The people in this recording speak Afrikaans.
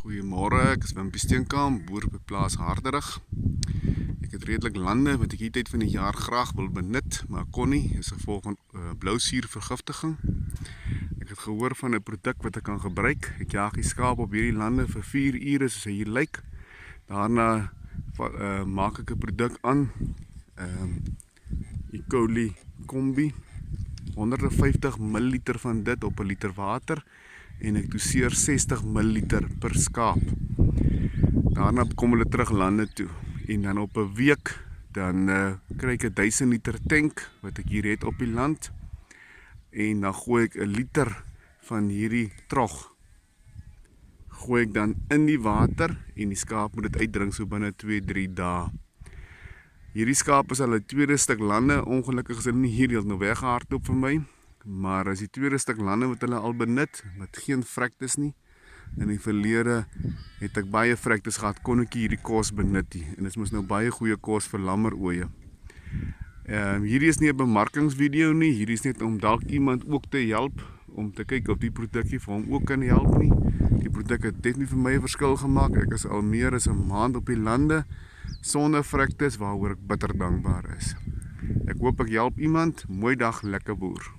Goeiemôre, ek is Wimpie Steenkamp, boer op die plaas Harderig. Ek het redelik lande wat ek die tyd van die jaar graag wil benut, maar kon nie, as gevolg van blousuurvergiftiging. Ek het gehoor van 'n produk wat ek kan gebruik. Ek jaag die skaap op hierdie lande vir 4 ure soos hy hier lyk. Daarna maak ek 'n produk aan, E. coli Combi, 150 ml van dit op 'n liter water, en ek doseer 60 ml per skaap. Daarna kom hulle terug lande toe, en dan op 'n week dan kry ek 'n 1000 liter tank wat ek hier het op die land, en dan gooi ek 1 liter van hierdie trog gooi ek dan in die water, en die skaap moet dit uitdrink so binne 2-3 dae. Hierdie skaap is al 'n tweede stuk lande. Ongelukkig is hulle nie hier, nou weggehardloop vir my, maar as die tweede stuk lande wat hulle al benut, met geen vrektes nie. In die verlede het ek baie vrektes gehad, kon ek hierdie kos benut nie, en dit is nou baie goeie kos vir lammeroeie. Hierdie is nie 'n bemarkingsvideo nie, hierdie is net om dalk iemand ook te help, om te kyk of die produkkie vir hom ook kan help nie. Die produk het definitief vir my 'n verskil gemaak. Ek is al meer as 'n maand op die lande, sonder vrektes, waaroor ek bitter dankbaar is. Ek hoop ek help iemand. Mooi dag, lekker boer.